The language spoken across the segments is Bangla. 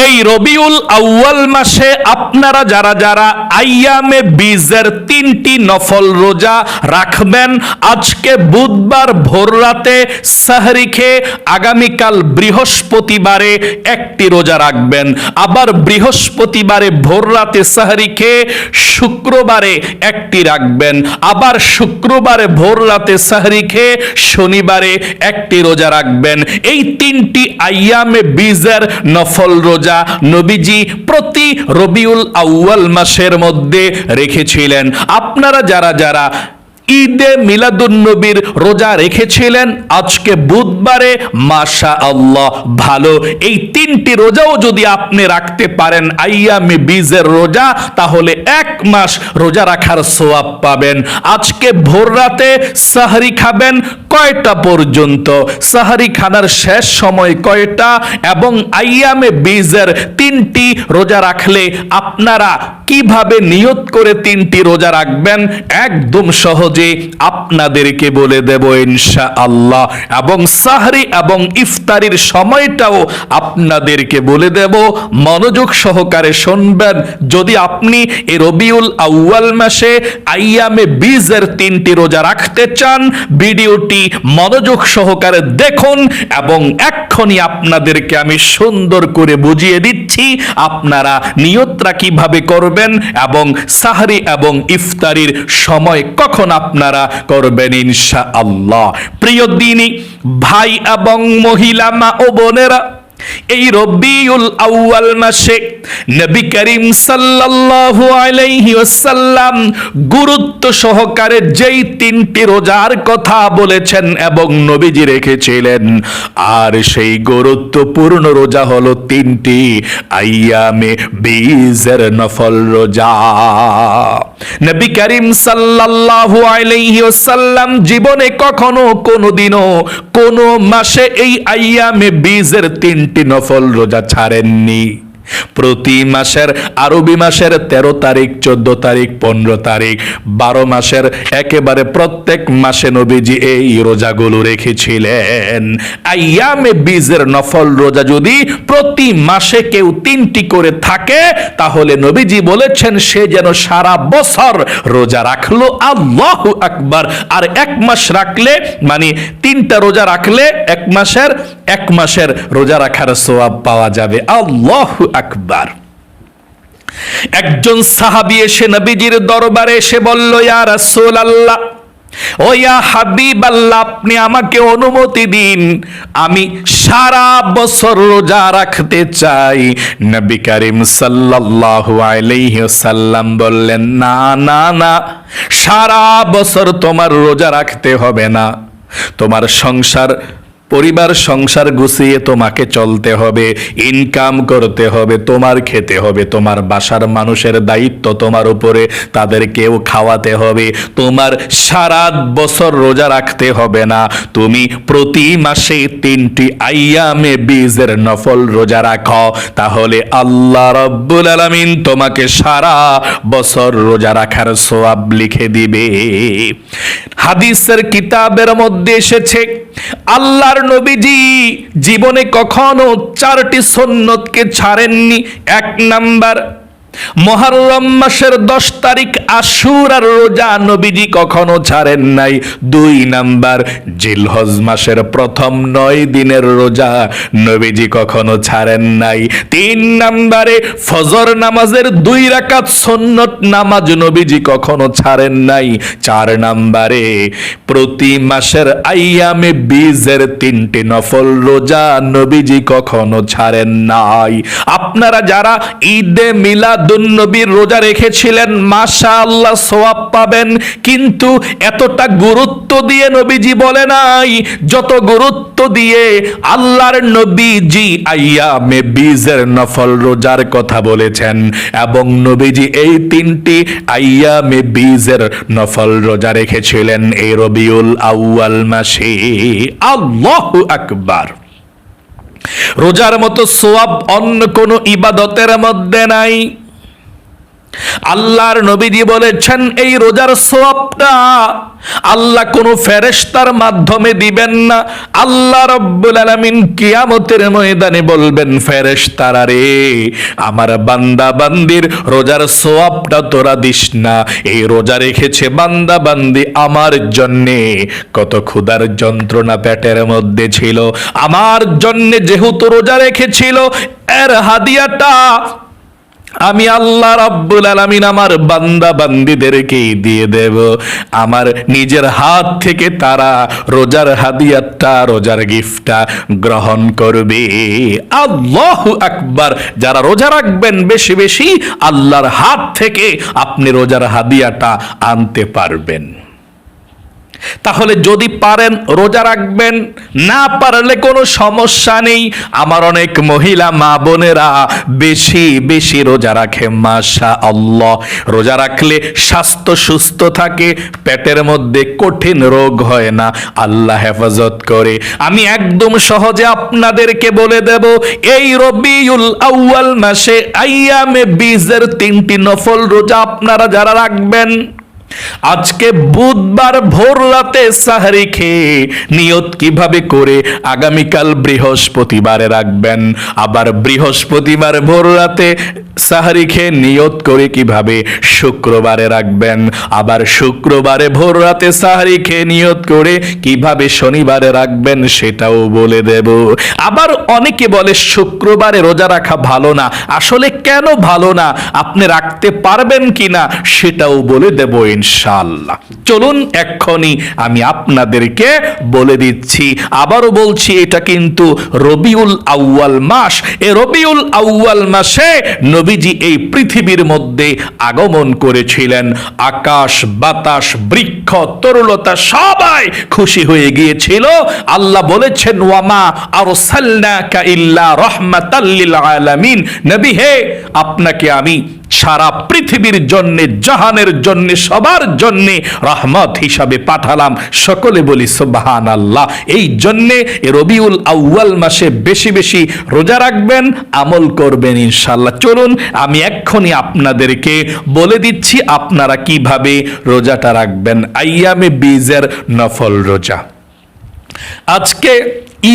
এই রবিউল আউয়াল মাসে আপনারা যারা যারা আইয়ামে বীজের 3টি নফল রোজা রাখবেন, আজকে বুধবার ভোর রাতে সাহরি খেয়ে আগামীকাল বৃহস্পতিবারে একটি রোজা রাখবেন, আবার বৃহস্পতিবারে ভোর রাতে সাহরি খেয়ে শুক্রবারে একটি রাখবেন, আবার শুক্রবারে ভোর রাতে সাহরি খেয়ে শনিবারে একটি রোজা রাখবেন। এই 3টি আইয়ামে বীজের নফল রোজা নবীজি প্রতি রবিউল আউয়াল মাসের মধ্যে রেখেছিলেন। আপনারা যারা যারা ঈদে মিলাদুন্নবীর রোজা রেখেছিলেন, আজকে বুধবারে মাশাআল্লাহ ভালো, এই 3টি রোজাও যদি আপনি রাখতে পারেন আইয়ামে বীজের রোজা, তাহলে 1 মাস রোজা রাখার সওয়াব পাবেন। আজকে ভোর রাতে সাহরি খাবেন কয়টা পর্যন্ত, সাহরি খানার শেষ সময় কয়টা, এবং আইয়ামে বীজের 3টি রোজা রাখলে আপনারা কিভাবে নিয়ত করে 3টি রোজা রাখবেন একদম সহজে আপনাদেরকে বলে দেব ইনশাআল্লাহ, এবং সাহরি এবং ইফতারির সময়টাও আপনাদেরকে বলে দেব। মনোযোগ সহকারে শুনবেন। যদি আপনি এই রবিউল আউয়াল মাসে আইয়ামে বীজের 3টি রোজা রাখতে চান, ভিডিওটি মনোযোগ সহকারে দেখুন, এবং এক্ষুনি আপনাদেরকে আমি সুন্দর করে বুঝিয়ে দিচ্ছি আপনারা নিয়তটা কিভাবে করবেন এবং সাহরি এবং ইফতারির সময় কখন আপনারা করবেন ইনশাআল্লাহ। প্রিয় দিনী ভাই এবং মহিলা মা ও বোনেরা, এই রবিউল আউয়াল মাসে নবী করিম সাল্লাল্লাহু আলাইহি ওয়াসাল্লাম গুরুত্ব সহকারে যেই 3টি রোজার কথা বলেছেন এবং নবীজি রেখেছিলেন, আর সেই গুরুত্বপূর্ণ রোজা হলো 3টি আইয়ামে বীজের নফল রোজা। নবী করিম সাল্লাল্লাহু আলাইহি ওয়াসাল্লাম জীবনে কখনো কোনোদিনও কোনো মাসে এই আইয়ামে বীজের 3টি নফল রোজা ছাড়েননি। প্রতি মাসের আরবি মাসের 13 তারিখ, 14 তারিখ, 15 তারিখ, 12 মাসের একেবারে প্রত্যেক মাসে নবীজি এই রোজাগুলো রেখেছিলেন। আইয়ামে বীজের নফল রোজা যদি প্রতি মাসে কেউ 3টি করে থাকে, তাহলে নবীজি বলেছেন সে যেন সারা বছর রোজা রাখলো। আল্লাহু আকবার। আর 1 মাস রাখলে, মানে 3টা রোজা রাখলে 1 মাসের রোজা রাখার সওয়াব পাওয়া যাবে। আল্লাহু আকবার। একজন সাহাবী এসে নবীজির দরবারে এসে বলল, ইয়া রাসূলুল্লাহ, ও ইয়া হাবিবাল্লাহ, আপনি আমাকে অনুমতি দিন, আমি সারা বছর রোজা রাখতে চাই। নবী করিম সাল্লাল্লাহু আলাইহি ওয়াসাল্লাম বললেন, না না না, সারা বছর তোমার রোজা রাখতে হবে না, তোমার পরিবার সংসার গুছিয়ে তোমাকে চলতে হবে, ইনকাম করতে হবে, তোমার খেতে হবে, তোমার বাসার মানুষের দায়িত্ব তোমার উপরে, তাদেরকেও খাওয়াতে হবে, তোমার সারা বছর রোজা রাখতে হবে না, তুমি প্রতি মাসে 3টি আইয়ামে বীজের নফল রোজা রাখো, তাহলে আল্লাহ রাব্বুল আলামিন তোমাকে সারা বছর রোজা রাখার সওয়াব লিখে দিবে। হাদিসের কিতাবের মধ্যে এসেছে, আল্লাহর নবীজি জীবনে কখনো 4টি সুন্নতকে ছাড়েননি। 1 নাম্বার, মুহররম মাসের 10 তারিখ আশুরার রোজা নবীজি কখনো ছাড়েন নাই। 2 নাম্বার, জিলহজ মাসের প্রথম 9 দিনের রোজা নবীজি কখনো ছাড়েন নাই। 3 নাম্বারে, ফজর নামাজের 2 রাকাত সুন্নত নামাজ নবীজি কখনো ছাড়েন নাই। 4 নাম্বারে, প্রতি মাসের আইয়ামে বীজের 3টি নফল রোজা নবীজি কখনো ছাড়েন নাই। আপনারা যারা ঈদে মিলাদুন্নবীর রোজা রেখেছিলেন, মাশাআল্লাহ সওয়াব পাবেন, কিন্তু এতটা গুরুত্ব দিয়ে নবীজি বলে নাই যত গুরুত্ব দিয়ে আল্লাহর নবীজি আইয়ামে বীজের নফল রোজার কথা বলেছেন, এবং নবীজি এই 3টি আইয়ামে বীজের নফল রোজা রেখেছিলেন এই রবিউল আউয়াল মাসে। আল্লাহু আকবার। রোজার মতো সওয়াব অন্য কোনো ইবাদতের মধ্যে নাই। আল্লাহর নবীজি বলেছেন এই রোজার সওয়াবটা আল্লাহ কোন ফেরেশতার মাধ্যমে দিবেন না। আল্লাহ রাব্বুল আলামিন কিয়ামতের ময়দানে বলবেন, ফেরেশতারা রে, আমার বান্দা বান্দির রোজার সওয়াবটা তোরা দিস না। এই রোজা রেখেছে বান্দা বান্দি আমার জন্যে, কত ক্ষুধার যন্ত্রণা পেটের মধ্যে ছিল, আমার জন্যে যেহেতু রোজা রেখেছিল, এর হাদিয়াটা আমি আল্লাহ রাব্বুল আলামিন আমার বান্দা বান্দীদেরকে দিয়ে দেব। আমার নিজের হাত থেকে তারা রোজার হাদিয়াটা, রোজার গিফটটা গ্রহণ করবে। আল্লাহু আকবার। যারা রোজা রাখবেন বেশি বেশি, আল্লাহর হাত থেকে আপনি রোজার হাদিয়াটা আনতে পারবেন। তাহলে যদি পারেন রোজা রাখবেন, না পারলে কোনো সমস্যা নেই। আমার অনেক মহিলা মা বোনেরা বেশি বেশি রোজা রাখে, মাশাআল্লাহ। রোজা রাখলে স্বাস্থ্য সুস্থ থাকে, পেটের মধ্যে কঠিন রোগ হয় না, আল্লাহ হেফাজত করে। আমি একদম সহজে আপনাদেরকে বলে দেব, এই রবিউল আউয়াল মাসে আইয়ামে বীজের 3টি নফল রোজা আপনারা যারা রাখবেন, আজকে বুধবার ভোর রাতে সাহরি খেয়ে নিয়ত কিভাবে করে আগামীকাল বৃহস্পতিবারে রাখবেন, আবার বৃহস্পতিবার ভোর রাতে সাহরি খেয়ে নিয়ত করে কিভাবে শুক্রবারে রাখবেন, আবার শুক্রবারে ভোর রাতে সাহরি খেয়ে নিয়ত করে কিভাবে শনিবারে রাখবেন সেটাও বলে দেব। আবার অনেকে বলে শুক্রবারে রোজা রাখা ভালো না, আসলে কেন ভালো না, আপনি রাখতে পারবেন কিনা সেটাও বলে দেব ইনশাআল্লাহ। চলুন এক্ষুনি আমি আপনাদেরকে বলে দিচ্ছি। আবারও বলছি, এটা কিন্তু রবিউল আউয়াল মাস। এই রবিউল আউয়াল মাসে নবীজি এই পৃথিবীর মধ্যে আগমন করেছিলেন। আকাশ বাতাস বৃক্ষ তরুলতা সবাই খুশি হয়ে গিয়েছিল। আল্লাহ বলেছেন, ওয়ামা আরসালনাকা ইল্লা রাহমাতাল লিল আলামিন, নবী হে, আপনাকে আমি সারা পৃথিবীর জন্য, জাহানের জন্য, সবার জন্য রহমত হিসাবে পাঠালাম। সকলে বলি সুবহানাল্লাহ। এই জন্যে রবিউল আউয়াল মাসে বেশি বেশি রোজা রাখবেন, আমল করবেন ইনশাআল্লাহ। চলুন আমি এক্ষুনি আপনাদেরকে বলে দিচ্ছি আপনারা কিভাবে রোজাটা রাখবেন, আইয়ামে বীজের নফল রোজা। আজকে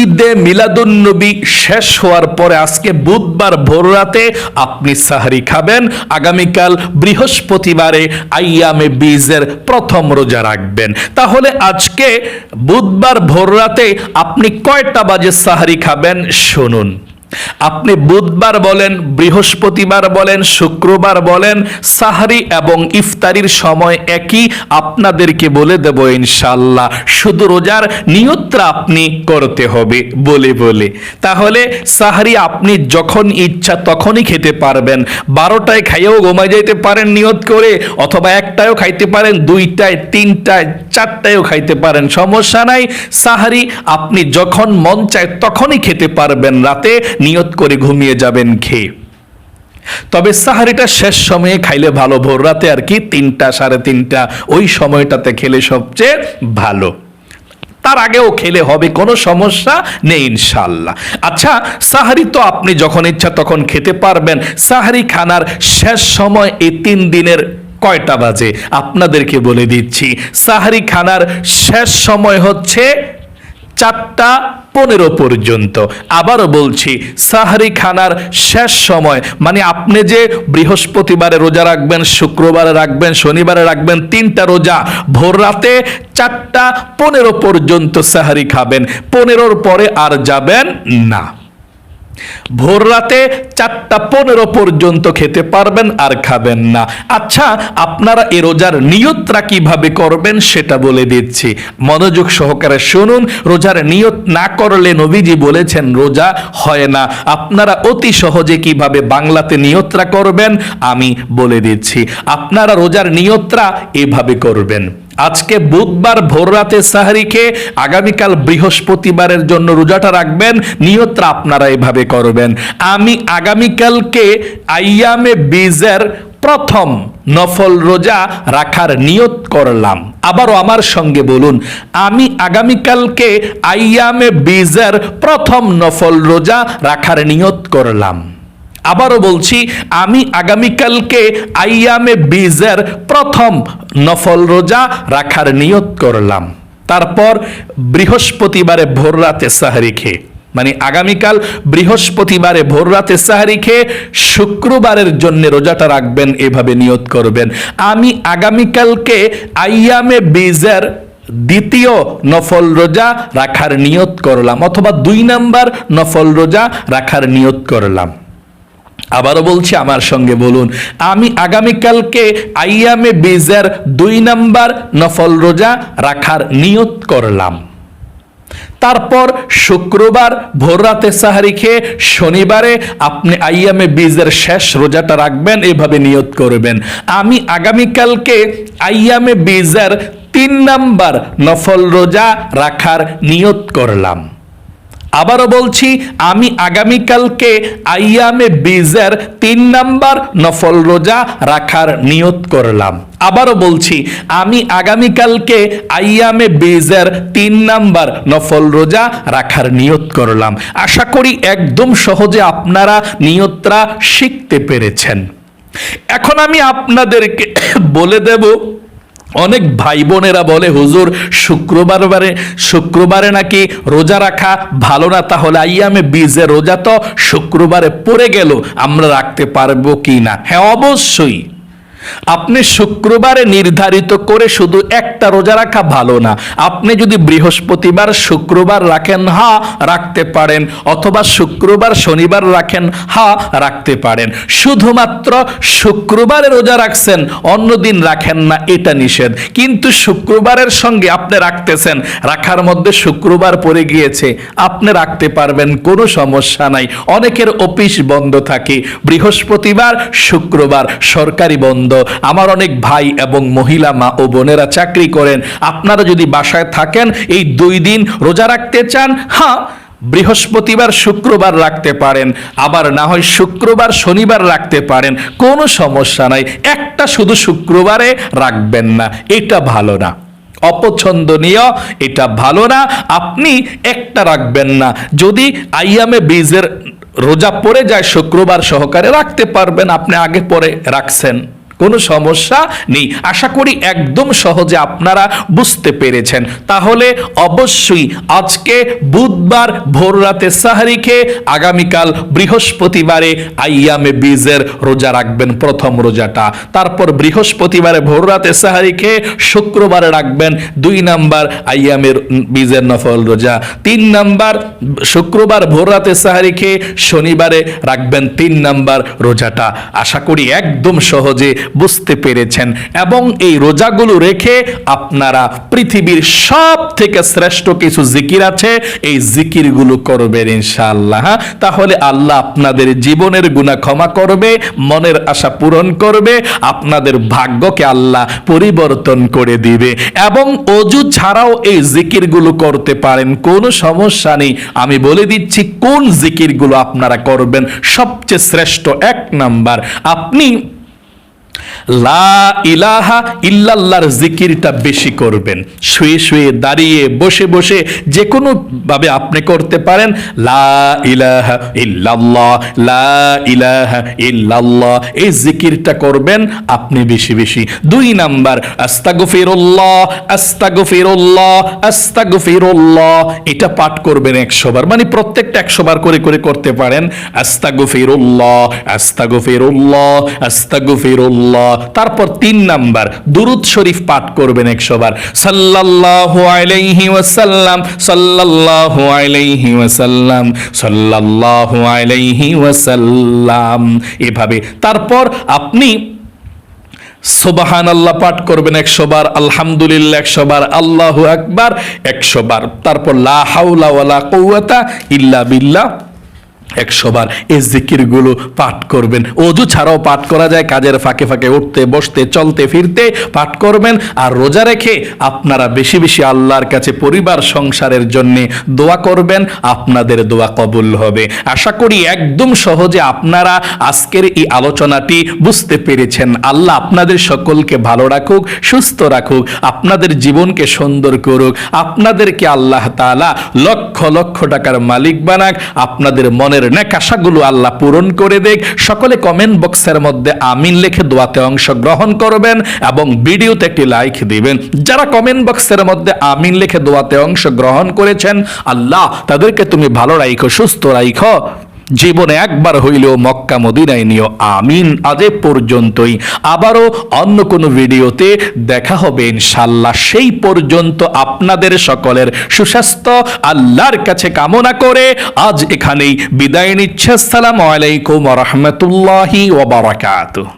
ঈদে মিলাদুন নবী শেষ হওয়ার পরে আজকে বুধবার ভোর রাতে আপনি সাহরি খাবেন, আগামীকাল বৃহস্পতিবারে আইয়ামে বীজের প্রথম রোজা রাখবেন। তাহলে আজকে বুধবার ভোর রাতে আপনি কয়টা বাজে সাহরি খাবেন শুনুন। আপনি বুধবার বলেন, বৃহস্পতিবার বলেন, শুক্রবার বলেন, সাহরি এবং ইফতারির সময় একই, আপনাদেরকে বলে দেব ইনশাআল্লাহ। শুধু রোজার নিয়তটা আপনি করতে হবে বলে বলে। তাহলে সাহরি আপনি যখন ইচ্ছা তখনই খেতে পারবেন। 12টায় খাইয়েও ঘুমায় যাইতে পারেন নিয়ত করে, অথবা 1টায়ও খাইতে পারেন, 2টায়, 3টায়, 4টায়ও খাইতে পারেন, সমস্যা নাই। সাহরি আপনি যখন মন চায় তখনই খেতে পারবেন, রাতে নিয়ত করে ঘুমিয়ে যাবেন খেয়ে। তবে সাহারিটা শেষ সময়ে খাইলে ভালো, ভোর রাতে আর কি, 3টা 3:30 ওই সময়টাতে খেলে সবচেয়ে ভালো। তার আগেও খেলে হবে, কোনো সমস্যা নেই ইনশাআল্লাহ। আচ্ছা, সাহারি তো আপনি যখন ইচ্ছা তখন খেতে পারবেন। সাহারি খানার শেষ সময় এই 3 দিনের কয়টা বাজে আপনাদেরকে বলে দিচ্ছি। সাহারি খানার শেষ সময় হচ্ছে 4:15 পর্যন্ত। আবারও বলছি, সাহরি খানার শেষ সময় মানে আপনি যে বৃহস্পতিবারে রোজা রাখবেন, শুক্রবারে রাখবেন, শনিবারে রাখবেন, 3টা রোজা, ভোর রাতে 4:15 পর্যন্ত সাহরি খাবেন, 15-র পরে আর যাবেন না। ভোর রাতে 4:15 পর্যন্ত খেতে পারবেন, আর খাবেন না। আচ্ছা, আপনারা এই রোজার নিয়তটা কিভাবে করবেন সেটা বলে দিচ্ছি, মনোযোগ সহকারে শুনুন। রোজার নিয়ত না করলে নবীজি বলেছেন রোজা হয় না। আপনারা অতি সহজে কিভাবে বাংলাতে নিয়তটা করবেন আমি বলে দিচ্ছি। আপনারা রোজার নিয়তটা এভাবে করবেন। আজকে বুধবার ভোর রাতে সাহরি খেয়ে আগামীকাল বৃহস্পতিবারের জন্য রোজাটা রাখবেন। নিয়তটা আপনারা এভাবে করবেন, আমি আগামীকালকে আইয়ামে বীজের প্রথম নফল রোজা রাখার নিয়ত করলাম। আবারও আমার সঙ্গে বলুন, আমি আগামীকালকে আইয়ামে বীজের প্রথম নফল রোজা রাখার নিয়ত করলাম। আবারও বলছি, আমি আগামীকালকে আইয়ামে বীজের প্রথম নফল রোজা রাখার নিয়ত করলাম। তারপর বৃহস্পতিবারে ভোর রাতে সাহরি খেয়ে, মানে আগামীকাল বৃহস্পতিবারে ভোর রাতে সাহরি খেয়ে শুক্রবারের জন্য রোজাটা রাখবেন, এভাবে নিয়ত করবেন। আমি আগামীকালকে আইয়ামে বীজের দ্বিতীয় নফল রোজা রাখার নিয়ত করলাম, অথবা 2 নাম্বার নফল রোজা রাখার নিয়ত করলাম। আবারও বলছি, আমার সঙ্গে বলুন, আমি আগামীকালকে আইয়ামে বীজের 2 নাম্বার নফল রোজা রাখার নিয়ত করলাম। তারপর শুক্রবার ভোর রাতে সাহারি খেয়ে শনিবারে আপনি আইয়ামে বীজের শেষ রোজাটা রাখবেন, এভাবে নিয়ত করবেন। আমি আগামীকালকে আইয়ামে বীজের 3 নাম্বার নফল রোজা রাখার নিয়ত করলাম। আবারও বলছি, আমি আগামীকালকে আইয়ামে বীজের 3 নাম্বার নফল রোজা রাখার নিয়ত করলাম। আবারও বলছি, আমি আগামীকালকে আইয়ামে বীজের 3 নাম্বার নফল রোজা রাখার নিয়ত করলাম। আশা করি একদম সহজে আপনারা নিয়তটা শিখতে পেরেছেন। এখন আমি আপনাদেরকে বলে দেব, অনেক ভাই বোনেরা বলে, হুজুর শুক্রবারে নাকি রোজা রাখা ভালো না, তাহলে আইয়ামে বীজের রোজা তো শুক্রবারে পড়ে গেল, আমরা রাখতে পারবো কি না? হ্যাঁ, অবশ্যই। আপনি শুক্রবারে নির্ধারিত করে শুধু একটা রোজা রাখা ভালো না। আপনি যদি বৃহস্পতিবার শুক্রবার রাখেন, হ্যাঁ রাখতে পারেন, অথবা শুক্রবার শনিবার রাখেন, হ্যাঁ রাখতে পারেন। শুধুমাত্র শুক্রবারে রোজা রাখছেন, অন্য দিন রাখেন না, এটা নিষেধ। কিন্তু শুক্রবারের সঙ্গে আপনি রাখতেছেন, রাখার মধ্যে শুক্রবার পড়ে গিয়েছে, আপনি রাখতে পারবেন, কোনো সমস্যা নাই। অনেকের অফিস বন্ধ থাকে, বৃহস্পতিবার শুক্রবার সরকারি বন্ধ। আমার অনেক ভাই এবং মহিলা মা ও বোনেরা চাকরি করেন, আপনারা যদি বাসায় থাকেন, এই 2 দিন রোজা রাখতে চান, হ্যাঁ বৃহস্পতিবার শুক্রবার রাখতে পারেন, আবার না হয় শুক্রবার শনিবার রাখতে পারেন, কোনো সমস্যা নাই। একটা শুধু শুক্রবারে রাখবেন না, এটা ভালো না, অপছন্দনীয়, এটা ভালো না। আপনি একটা রাখবেন না। যদি আইয়ামে বীজের রোজা পড়ে যায় শুক্রবার সহকারে, রাখতে পারবেন, আপনি আগে পরে রাখছেন, কোনো সমস্যা নেই। আশা করি একদম সহজে আপনারা বুঝতে পেরেছেন। তাহলে অবশ্যই আজকে বুধবার ভোর রাতে সাহরি খেয়ে আগামীকাল বৃহস্পতিবারে আইয়ামে বীজের রোজা রাখবেন, প্রথম রোজাটা। তারপর বৃহস্পতিবারে ভোর রাতে সাহরি খেয়ে শুক্রবারে রাখবেন 2 নাম্বার আইয়ামের বীজের নফল রোজা। 3 নাম্বার শুক্রবার ভোর রাতে সাহরি খেয়ে শনিবারে রাখবেন 3 নাম্বার রোজাটা। আশা করি একদম সহজে বুঝতে পেরেছেন। এবং এই রোজাগুলো রেখে আপনারা পৃথিবীর সব থেকে শ্রেষ্ঠ কিছু জিকির আছে, এই জিকিরগুলো করবেন ইনশাআল্লাহ। তাহলে আল্লাহ আপনাদের জীবনের গুনাহ ক্ষমা করবে, মনের আশা পূরণ করবে, আপনাদের ভাগ্যকে আল্লাহ পরিবর্তন করে দিবে। এবং অজু ছাড়াও এই জিকিরগুলো করতে পারেন, কোনো সমস্যা নেই। আমি বলে দিচ্ছি কোন জিকিরগুলো আপনারা করবেন। সবচেয়ে শ্রেষ্ঠ 1 নাম্বার, আপনি লা ইলাহা ইল্লাল্লাহর জিকিরটা বেশি করবেন। শুয়ে শুয়ে, দাঁড়িয়ে, বসে বসে, যে কোনো ভাবে আপনি করতে পারেন। লা ইলাহা ইল্লাল্লাহ, লা ইলাহা ইল্লাল্লাহ, এই জিকিরটা করবেন আপনি বেশি বেশি। 2 নাম্বার, আস্তাগফিরুল্লাহ আস্তাগফিরুল্লাহ আস্তাগফিরুল্লাহ, এটা পাঠ করবেন 100 বার, মানে প্রত্যেকটা 100 বার করে করে করতে পারেন। আস্তাগফিরুল্লাহ আস্তাগফিরুল্লাহ আস্তাগফিরুল্লাহ। তারপর 3 নাম্বার, দুরূদ শরীফ পাঠ করবেন 100 বার। সাল্লাল্লাহু আলাইহি ওয়াসাল্লাম সাল্লাল্লাহু আলাইহি ওয়াসাল্লাম সাল্লাল্লাহু আলাইহি ওয়াসাল্লাম, এভাবে। তারপর আপনি সুবহানাল্লাহ পাঠ করবেন 100 বার, আলহামদুলিল্লাহ 100 বার, আল্লাহু আকবার 100 বার। তারপর লা হাওলা ওয়ালা কুওয়াতা ইল্লা বিল্লাহ 100 বার। এই জিকিরগুলো পাঠ করবেন। ওযু ছাড়াও পাঠ করা যায়, কাজের ফাঁকে ফাঁকে উঠতে বসতে চলতে ফিরতে পাঠ করবেন। আর রোজা রেখে আপনারা বেশি বেশি আল্লাহর কাছে পরিবার সংসারের জন্য দোয়া করবেন, আপনাদের দোয়া কবুল হবে। আশা করি একদম সহজে আপনারা আজকের এই আলোচনাটি বুঝতে পেরেছেন। আল্লাহ আপনাদের সকলকে ভালো রাখুক, সুস্থ রাখুক, আপনাদের জীবনকে সুন্দর করুক, আপনাদেরকে আল্লাহ তাআলা লক্ষ লক্ষ টাকার মালিক বানাক, আপনাদের মনের সকলের নেক আশাগুলো আল্লাহ পূরণ করে দেখ। সকলে কমেন্ট বক্সের মধ্যে আমিন লিখে দোয়াতে অংশগ্রহণ করবেন এবং ভিডিওতে একটি লাইক দিবেন। যারা কমেন্ট বক্সের মধ্যে আমিন লিখে দোয়াতে অংশগ্রহণ করেছেন, আল্লাহ তাদেরকে তুমি ভালো রাখো, সুস্থ রাখো, জীবনে একবার হইলেও মক্কা মদিনায় নিও, আমিন। আজ এ পর্যন্তই, আবারও অন্য কোনো ভিডিওতে দেখা হবে ইনশাআল্লাহ। সেই পর্যন্ত আপনাদের সকলের সুস্বাস্থ্য আল্লাহর কাছে কামনা করে আজ এখানেই বিদায় নিচ্ছে। আসসালামু আলাইকুম ওয়া রাহমাতুল্লাহি ওয়া বারাকাতুহু।